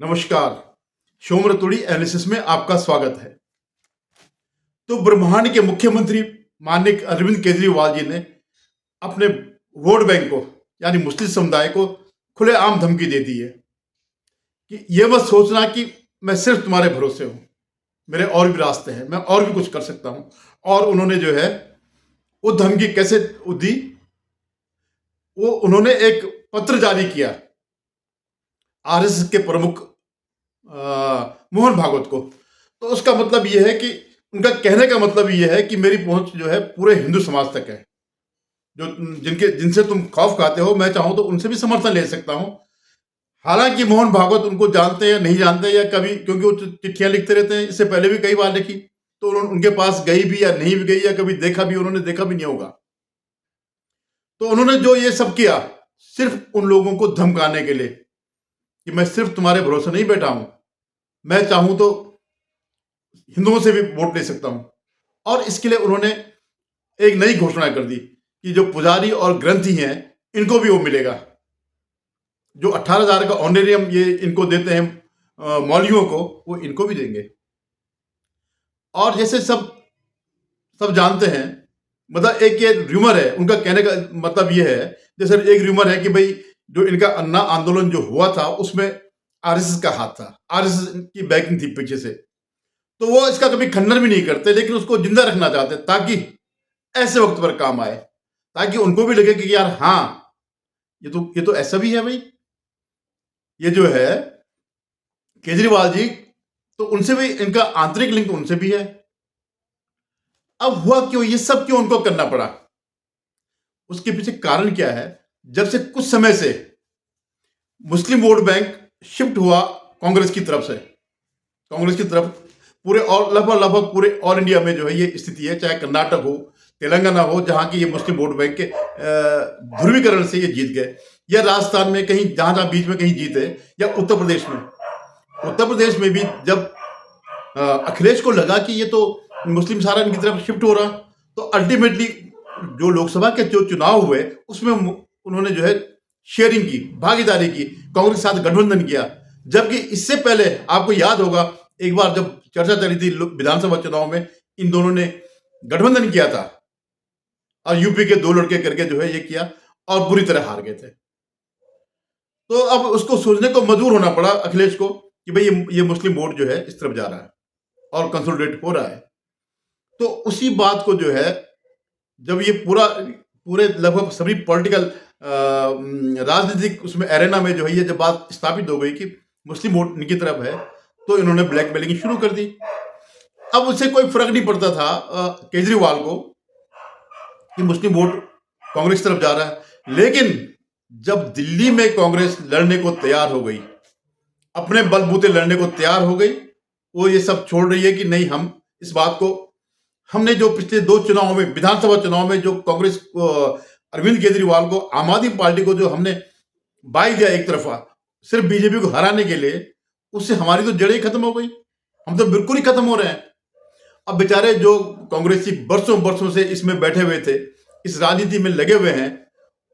नमस्कार। शोम रतोड़ी एनालिसिस में आपका स्वागत है। तो ब्रह्मांड के मुख्यमंत्री माननीय अरविंद केजरीवाल जी ने अपने वोट बैंक को यानी मुस्लिम समुदाय को खुलेआम धमकी दे दी है कि ये मत सोचना कि मैं सिर्फ तुम्हारे भरोसे हूं, मेरे और भी रास्ते हैं, मैं और भी कुछ कर सकता हूं। और उन्होंने जो है वो धमकी कैसे दी, वो उन्होंने एक पत्र जारी किया आरएसएस के प्रमुख मोहन भागवत को। तो उसका मतलब यह है कि उनका कहने का मतलब यह है कि मेरी पहुंच जो है पूरे हिंदू समाज तक है। जो जिनसे तुम खौफ खाते हो, मैं चाहूं तो उनसे भी समर्थन ले सकता हूं। हालांकि मोहन भागवत उनको जानते हैं या नहीं जानते, या कभी, क्योंकि वो चिट्ठियां लिखते रहते हैं, इससे पहले भी कई बार लिखी, तो उनके पास गई भी या नहीं भी गई, या कभी देखा भी, उन्होंने देखा भी नहीं होगा। तो उन्होंने जो ये सब किया सिर्फ उन लोगों को धमकाने के लिए कि मैं सिर्फ तुम्हारे भरोसे नहीं बैठा हूं, मैं चाहूं तो हिंदुओं से भी वोट ले सकता हूं। और इसके लिए उन्होंने एक नई घोषणा कर दी कि जो पुजारी और ग्रंथी हैं इनको भी वो मिलेगा। जो 18,000 का ऑनरेरियम ये इनको देते हैं मौलवियों को, वो इनको भी देंगे। और जैसे सब सब जानते हैं, मतलब एक ये र्यूमर है, उनका कहने का मतलब ये है, जैसे एक र्यूमर है कि भाई जो इनका अन्ना आंदोलन जो हुआ था उसमें आरएसएस का हाथ था, आरएसएस की बैकिंग थी पीछे से। तो वो इसका कभी खंडन भी नहीं करते, लेकिन उसको जिंदा रखना चाहते ताकि ऐसे वक्त पर काम आए, ताकि उनको भी लगे कि यार हाँ, ये तो ऐसा भी है भाई, ये जो है केजरीवाल जी, तो उनसे भी इनका आंतरिक लिंक उनसे भी है। अब हुआ क्यों, ये सब क्यों उनको करना पड़ा? उसके पीछे कारण क्या है? जब से कुछ समय से मुस्लिम वोट बैंक शिफ्ट हुआ कांग्रेस की तरफ से, कांग्रेस की तरफ, पूरे और लगभग पूरे ऑल इंडिया में जो है ये स्थिति है, चाहे कर्नाटक हो, तेलंगाना हो, जहां की ये मुस्लिम वोट बैंक के ध्रुवीकरण से ये जीत गए, या राजस्थान में कहीं जहां जहां बीच में कहीं जीते, या उत्तर प्रदेश में। उत्तर प्रदेश में भी जब अखिलेश को लगा कि ये तो मुस्लिम सारा इनकी तरफ शिफ्ट हो रहा, तो अल्टीमेटली जो लोकसभा के जो चुनाव हुए उसमें उन्होंने जो है शेयरिंग की, भागीदारी की, कांग्रेस के साथ गठबंधन किया। जबकि इससे पहले आपको याद होगा, एक बार जब चर्चा चली थी विधानसभा चुनाव में, इन दोनों ने गठबंधन किया था और यूपी के 2 लड़के करके जो है ये किया, और बुरी तरह हार गए थे। तो अब उसको सोचने को मजबूर होना पड़ा अखिलेश को कि भाई ये मुस्लिम वोट जो है इस तरफ जा रहा है और कंसोलिडेट हो रहा है। तो उसी बात को जो है, जब ये पूरे लगभग सभी पॉलिटिकल राजनीतिक उसमें एरेना में जो है ये जब बात स्थापित हो गई कि मुस्लिम वोट इनकी तरफ है, तो इन्होंने ब्लैकमेलिंग शुरू कर दी। अब उससे कोई फर्क नहीं पड़ता था केजरीवाल को कि मुस्लिम वोट कांग्रेस की तरफ जा रहा है। लेकिन जब दिल्ली में कांग्रेस लड़ने को तैयार हो गई, अपने बलबूते लड़ने को तैयार हो गई, वो ये सब छोड़ रही है कि नहीं, हम इस बात को, हमने जो पिछले 2 चुनाव में, विधानसभा चुनाव में जो कांग्रेस को, अरविंद केजरीवाल को, आम आदमी पार्टी को जो हमने बाई दिया एक तरफा सिर्फ बीजेपी को हराने के लिए, उससे हमारी तो जड़ें खत्म हो गई, हम तो बिल्कुल ही खत्म हो रहे हैं। अब बेचारे जो कांग्रेसी बरसों बरसों से इसमें बैठे हुए थे, इस राजनीति में लगे हुए हैं,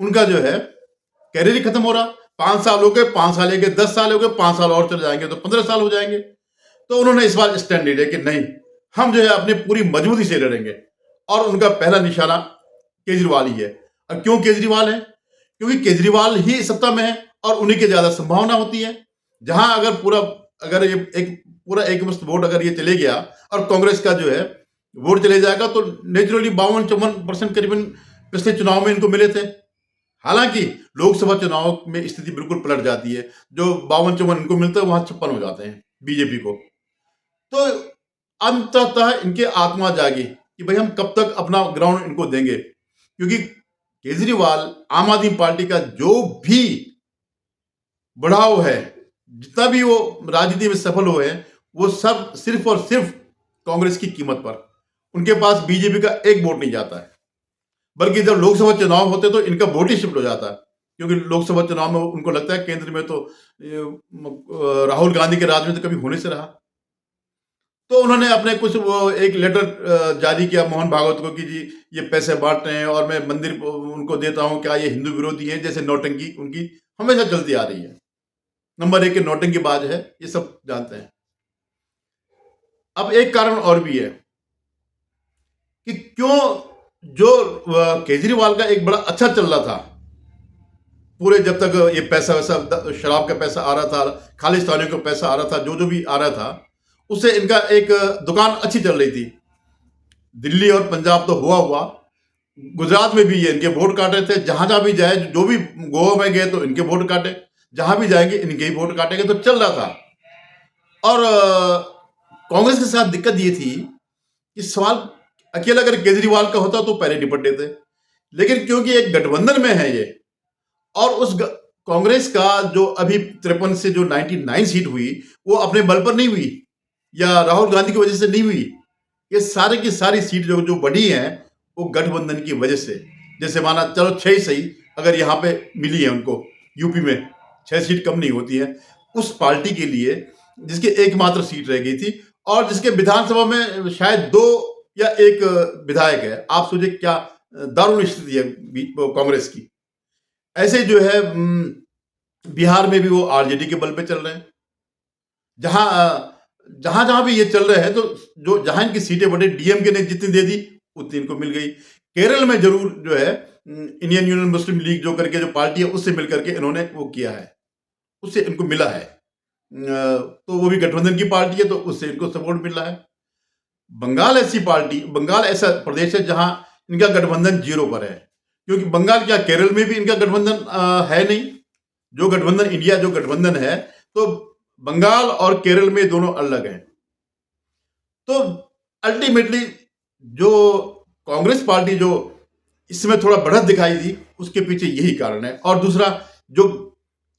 उनका जो है कैरियर ही खत्म हो रहा। 5 साल हो गए, 5 साल हो गए, 10 साल हो गए, 5 साल और चले जाएंगे तो 15 साल हो जाएंगे। तो उन्होंने इस बार स्टैंड लिया कि नहीं, हम जो है अपनी पूरी मजबूती से लड़ेंगे। और उनका पहला निशाना केजरीवाल ही है। अब क्यों केजरीवाल है? क्योंकि केजरीवाल ही सत्ता में है और उन्हीं की ज्यादा संभावना होती है। जहां अगर ये एक मुश्त वोट अगर ये चले गया और कांग्रेस का जो है वोट चले जाएगा, तो नेचुरली 52-54% करीबन पिछले चुनाव में इनको मिले थे। हालांकि लोकसभा चुनाव में स्थिति बिल्कुल पलट जाती है, जो 52-54 इनको मिलता है वहां 56 हो जाते हैं बीजेपी को। तो अंततः इनके आत्मा जागी कि भाई हम कब तक अपना ग्राउंड इनको देंगे, क्योंकि केजरीवाल आम आदमी पार्टी का जो भी बढ़ाव है, जितना भी वो राजनीति में सफल हुए हैं, वो सब सिर्फ और सिर्फ कांग्रेस की कीमत पर। उनके पास बीजेपी का एक वोट नहीं जाता है, बल्कि जब लोकसभा चुनाव होते तो इनका वोट ही शिफ्ट हो जाता है, क्योंकि लोकसभा चुनाव में उनको लगता है केंद्र में तो राहुल गांधी के राज में तो कभी होने से रहा। तो उन्होंने अपने कुछ वो एक लेटर जारी किया मोहन भागवत को कि जी ये पैसे बांट रहे हैं और मैं मंदिर उनको देता हूं, क्या ये हिंदू विरोधी है, जैसे नौटंकी उनकी हमेशा चलती आ रही है। नंबर 1 के नौटंकीबाज है, ये सब जानते हैं। अब एक कारण और भी है कि क्यों जो केजरीवाल का एक बड़ा अच्छा चल रहा था, पूरे जब तक ये पैसा वैसा शराब का पैसा आ रहा था, खालिस्तानियों का पैसा आ रहा था, जो जो भी आ रहा था, उससे इनका एक दुकान अच्छी चल रही थी। दिल्ली और पंजाब तो हुआ, गुजरात में भी ये इनके वोट काटे थे। जहां जहां भी जाए, जो भी गोवा में गए तो इनके वोट काटे, जहां भी जाएंगे इनके ही वोट काटेंगे, तो चल रहा था। और कांग्रेस के साथ दिक्कत ये थी कि सवाल अकेला अगर केजरीवाल का होता तो पहले निपट देते, लेकिन क्योंकि एक गठबंधन में है ये, और उस कांग्रेस का जो अभी 53 से जो 99 सीट हुई, वो अपने बल पर नहीं हुई या राहुल गांधी की वजह से नहीं हुई। ये सारे की सारी सीट जो जो बढ़ी हैं वो गठबंधन की वजह से। जैसे माना चलो 6 सही अगर यहाँ पे मिली है उनको, यूपी में 6 सीट कम नहीं होती है उस पार्टी के लिए जिसकी एकमात्र सीट रह गई थी, और जिसके विधानसभा में शायद 2 या 1 विधायक है। आप सोचिए क्या दारुण स्थिति है कांग्रेस की। ऐसे जो है बिहार में भी वो आरजेडी के बल पे चल रहे हैं। जहां जहां जहां भी ये चल रहे हैं, तो जो जहां इनकी सीटें बढ़े, डीएमके ने जितनी दे दी उतनी इनको मिल गई। केरल में जरूर जो है इंडियन यूनियन मुस्लिम लीग जो करके जो पार्टी है उससे मिलकर के इन्होंने वो किया है, उससे इनको मिला है। तो वो भी गठबंधन की पार्टी है तो उससे इनको सपोर्ट मिल रहा है। बंगाल ऐसा प्रदेश है जहां इनका गठबंधन 0 पर है, क्योंकि बंगाल क्या, केरल में भी इनका गठबंधन है नहीं। जो गठबंधन इंडिया जो गठबंधन है, तो बंगाल और केरल में दोनों अलग हैं। तो अल्टीमेटली जो कांग्रेस पार्टी जो इसमें थोड़ा बढ़त दिखाई दी, उसके पीछे यही कारण है। और दूसरा, जो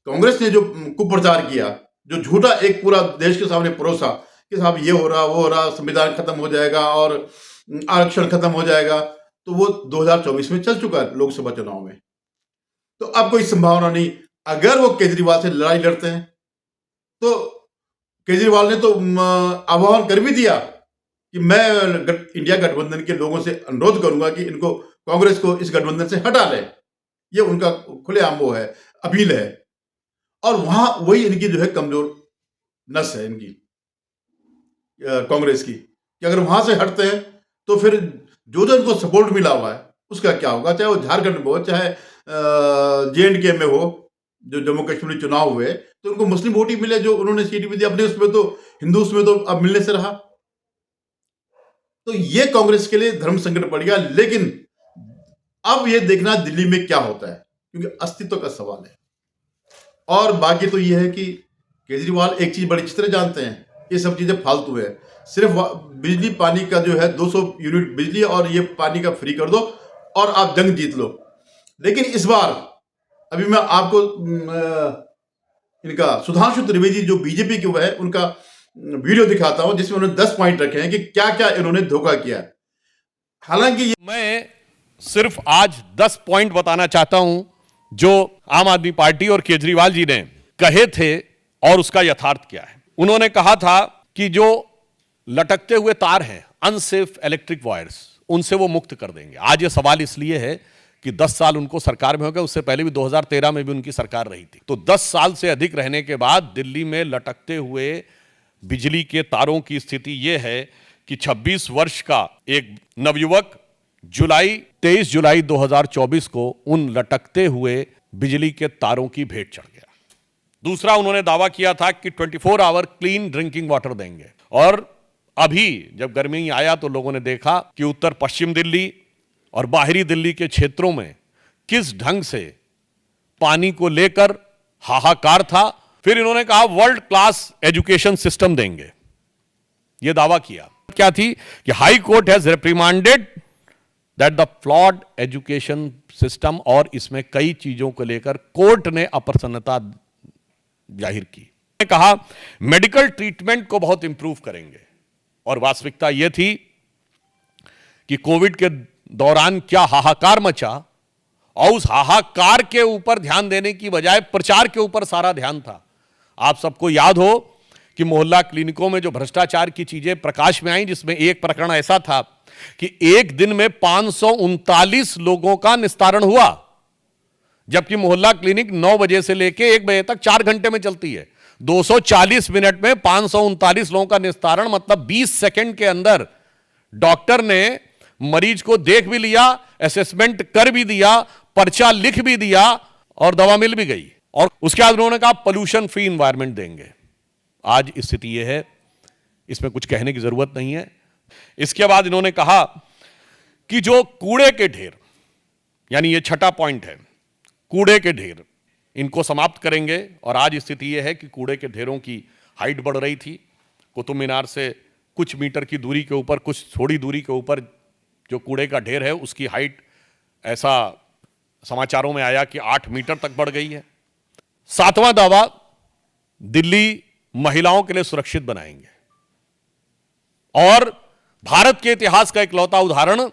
कांग्रेस ने जो कुप्रचार किया, जो झूठा एक पूरा देश के सामने परोसा कि साहब ये हो रहा, वो हो रहा, संविधान खत्म हो जाएगा और आरक्षण खत्म हो जाएगा, तो वो 2024 में चल चुका है लोकसभा चुनाव में। तो अब कोई संभावना नहीं। अगर वो केजरीवाल से लड़ाई लड़ते हैं तो केजरीवाल ने तो आह्वान कर भी दिया कि मैं इंडिया गठबंधन के लोगों से अनुरोध करूंगा कि इनको, कांग्रेस को इस गठबंधन से हटा ले। ये उनका खुलेआम वो है, अपील है। और वहां वही इनकी जो है कमजोर नस है इनकी, कांग्रेस की, कि अगर वहां से हटते हैं तो फिर जो जो इनको सपोर्ट मिला हुआ है उसका क्या होगा। चाहे वो झारखंड में हो, चाहे JNK में हो, जो जम्मू कश्मीर चुनाव हुए तो उनको मुस्लिम वोट ही मिले, जो उन्होंने सीट भी दी अपने उसमें, तो हिंदू उसमें तो अब मिलने से रहा। तो ये कांग्रेस के लिए धर्म संकट पड़ गया। लेकिन अब ये देखना दिल्ली में क्या होता है, क्योंकि अस्तित्व का सवाल है। और बाकी तो ये है कि केजरीवाल एक चीज बड़ी अच्छी तरह जानते हैं, ये सब चीजें फालतू है। सिर्फ बिजली पानी का जो है 200 यूनिट बिजली और ये पानी का फ्री कर दो और आप जंग जीत लो। लेकिन इस बार अभी मैं आपको इनका सुधांशु त्रिवेदी जो बीजेपी के है उनका वीडियो दिखाता हूं, जिसमें उन्होंने 10 पॉइंट रखे हैं कि क्या क्या इन्होंने धोखा किया। हालांकि मैं सिर्फ आज 10 पॉइंट बताना चाहता हूं जो आम आदमी पार्टी और केजरीवाल जी ने कहे थे और उसका यथार्थ क्या है। उन्होंने कहा था कि जो लटकते हुए तार हैं, अनसेफ इलेक्ट्रिक वायर्स, उनसे वो मुक्त कर देंगे। आज ये सवाल इसलिए है कि 10 साल उनको सरकार में हो गए, उससे पहले भी 2013 में भी उनकी सरकार रही थी। तो 10 साल से अधिक रहने के बाद दिल्ली में लटकते हुए बिजली के तारों की स्थिति यह है कि 26 वर्ष का एक नवयुवक 23 जुलाई 2024 को उन लटकते हुए बिजली के तारों की भेंट चढ़ गया। दूसरा, उन्होंने दावा किया था कि 24 आवर क्लीन ड्रिंकिंग वाटर देंगे। और अभी जब गर्मी आया तो लोगों ने देखा कि उत्तर पश्चिम दिल्ली और बाहरी दिल्ली के क्षेत्रों में किस ढंग से पानी को लेकर हाहाकार था। फिर इन्होंने कहा वर्ल्ड क्लास एजुकेशन सिस्टम देंगे, यह दावा किया। क्या थी कि high court has reprimanded that the flawed education system, और इसमें कई चीजों को लेकर कोर्ट ने अप्रसन्नता जाहिर की। कहा मेडिकल ट्रीटमेंट को बहुत इंप्रूव करेंगे। और वास्तविकता यह थी कि कोविड के दौरान क्या हाहाकार मचा, और उस हाहाकार के ऊपर ध्यान देने की बजाय प्रचार के ऊपर सारा ध्यान था। आप सबको याद हो कि मोहल्ला क्लिनिकों में जो भ्रष्टाचार की चीजें प्रकाश में आई, जिसमें एक प्रकरण ऐसा था कि एक दिन में 539 लोगों का निस्तारण हुआ, जबकि मोहल्ला क्लिनिक 9 बजे से लेके 1 बजे तक 4 घंटे में चलती है। 240 मिनट में 539 लोगों का निस्तारण, मतलब 20 सेकंड के अंदर डॉक्टर ने मरीज को देख भी लिया, असेसमेंट कर भी दिया, पर्चा लिख भी दिया और दवा मिल भी गई। और उसके बाद उन्होंने कहा पोल्यूशन फ्री एनवायरनमेंट देंगे। आज स्थिति यह है, इसमें कुछ कहने की जरूरत नहीं है। इसके बाद इन्होंने कहा कि जो कूड़े के ढेर, यानी ये छठा पॉइंट है, कूड़े के ढेर, इनको समाप्त करेंगे। और आज स्थिति यह है कि कूड़े के ढेरों की हाइट बढ़ रही थी। कुतुब मीनार से कुछ मीटर की दूरी के ऊपर, कुछ थोड़ी दूरी के ऊपर जो कूड़े का ढेर है उसकी हाइट, ऐसा समाचारों में आया कि 8 मीटर तक बढ़ गई है। 7वां दावा, दिल्ली महिलाओं के लिए सुरक्षित बनाएंगे। और भारत के इतिहास का इकलौता उदाहरण,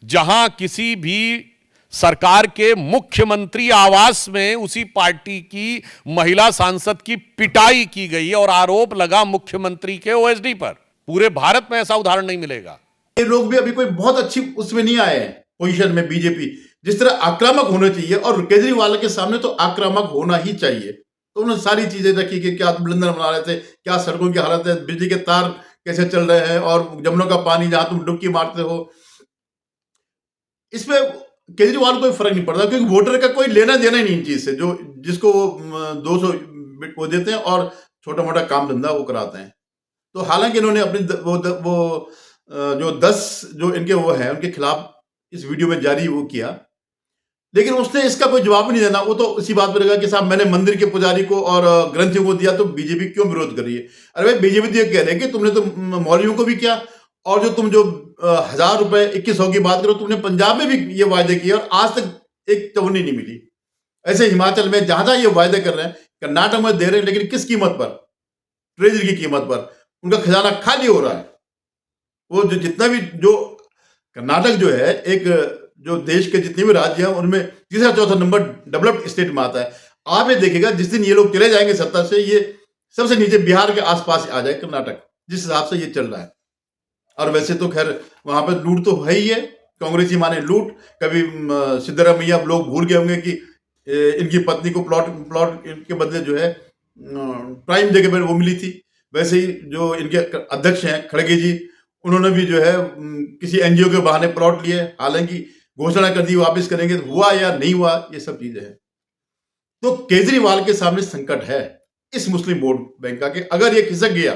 जहां किसी भी सरकार के मुख्यमंत्री आवास में उसी पार्टी की महिला सांसद की पिटाई की गई और आरोप लगा मुख्यमंत्री के ओएसडी पर। पूरे भारत में ऐसा उदाहरण नहीं मिलेगा। ये लोग भी अभी कोई बहुत अच्छी उसमें नहीं आए हैं पोजीशन में। बीजेपी जिस तरह आक्रामक होना चाहिए, और केजरीवाल के सामने तो आक्रामक होना ही चाहिए। तो उन्होंने सारी चीजें रखी कि क्या ब्लंडर बना रहे थे, क्या सड़कों की हालत है, बिजली के तार कैसे चल रहे हैं, और जमुना का पानी जहां तुम डुबकी मारते हो। इसमें केजरीवाल को कोई फर्क नहीं पड़ता, क्योंकि वोटर का कोई लेना देना ही नहीं इन चीज से। जो जिसको वो 200 वो देते हैं और छोटा मोटा काम धंधा वो कराते हैं। तो हालांकि इन्होंने अपनी जो 10 जो इनके वो है उनके खिलाफ इस वीडियो में जारी वो किया, लेकिन उसने इसका कोई जवाब नहीं देना। वो तो इसी बात पर लगा कि साहब मैंने मंदिर के पुजारी को और ग्रंथियों को दिया, तो बीजेपी क्यों विरोध कर रही है। अरे भाई, बीजेपी तो ये कह रहे हैं कि तुमने तो मौलवियों को भी किया, और जो तुम जो 1000 रुपए 2100 की बात करो, तुमने पंजाब में भी ये वायदे किए और आज तक एक चवन्नी नहीं मिली। ऐसे हिमाचल में जहां जहां ये वायदे कर रहे हैं, कर्नाटक में दे रहे हैं, लेकिन किस कीमत पर? ट्रेजरी की कीमत पर। उनका खजाना खाली हो रहा है। वो जो जितना भी जो कर्नाटक जो है, एक जो देश के जितने भी राज्य हैं उनमें तीसरा चौथा नंबर डेवलप्ड स्टेट में आता है। आप ये देखिएगा, जिस दिन ये लोग चले जाएंगे सत्ता से, ये सबसे नीचे बिहार के आसपास आ जाए कर्नाटक, जिस हिसाब से ये चल रहा है। और वैसे तो खैर वहां पर लूट तो है ही है, कांग्रेसी माने लूट। कभी सिद्धरामैया लोग भूल गए होंगे कि इनकी पत्नी को प्लॉट के बदले जो है प्राइम जगह पर वो मिली थी। वैसे ही जो इनके अध्यक्ष हैं खड़गे जी, उन्होंने भी जो है किसी एनजीओ के बहाने प्लॉट लिए, हालांकि घोषणा कर दी वापस करेंगे, तो हुआ या नहीं हुआ, ये सब चीजें हैं। तो केजरीवाल के सामने संकट है इस मुस्लिम वोट बैंक का, कि अगर ये खिसक गया,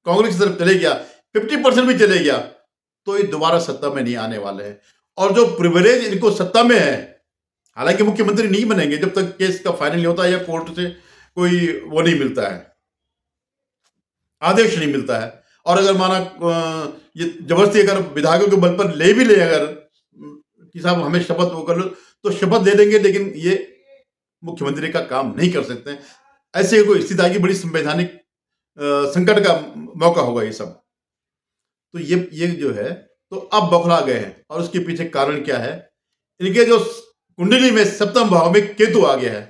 कांग्रेस की तरफ चले गया, 50% भी चले गया, तो ये दोबारा सत्ता में नहीं आने वाले हैं। और जो प्रिविलेज इनको सत्ता में है, हालांकि मुख्यमंत्री नहीं बनेंगे जब तक केस का फाइनल नहीं होता या कोर्ट से कोई वो नहीं मिलता है, आदेश नहीं मिलता है। और अगर माना ये जबरदस्ती अगर विधायकों के बल पर ले भी ले, अगर कि साहब हमें शपथ वो कर लो, तो शपथ दे देंगे, लेकिन ये मुख्यमंत्री का काम नहीं कर सकते। ऐसे कोई स्थिति आएगी, बड़ी संवैधानिक संकट का मौका होगा ये सब। तो ये जो है, तो अब बौखला गए हैं। और उसके पीछे कारण क्या है? इनके जो कुंडली में 7वें भाव में केतु आ गया है।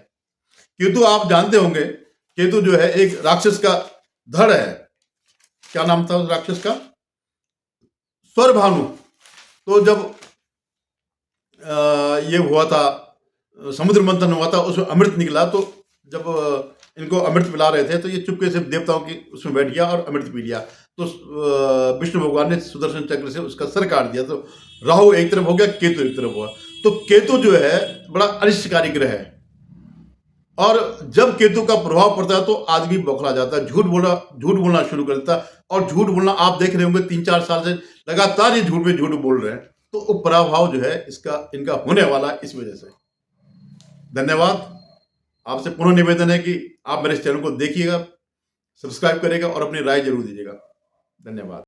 केतु आप जानते होंगे, केतु जो है एक राक्षस का धड़ है। क्या नाम था उस राक्षस का? स्वरभानु। तो जब ये हुआ था, समुद्र मंथन हुआ था, उसमें अमृत निकला, तो जब इनको अमृत पिला रहे थे, तो ये चुपके से देवताओं की उसमें बैठ गया और अमृत पी लिया। तो विष्णु भगवान ने सुदर्शन चक्र से उसका सर काट दिया। तो राहु एक तरफ हो गया, केतु एक तरफ हुआ। तो केतु जो है बड़ा अनिष्टकारी ग्रह है, और जब केतु का प्रभाव पड़ता है तो आदमी बौखला जाता है, झूठ बोलना शुरू कर देता है। और झूठ बोलना आप देख रहे होंगे 3-4 साल से लगातार ये झूठ पे झूठ बोल रहे हैं। तो वो प्रभाव जो है इनका होने वाला इस वजह से। धन्यवाद। आपसे पुनः निवेदन है कि आप मेरे इस चैनल को देखिएगा, सब्सक्राइब करिएगा और अपनी राय जरूर दीजिएगा। धन्यवाद।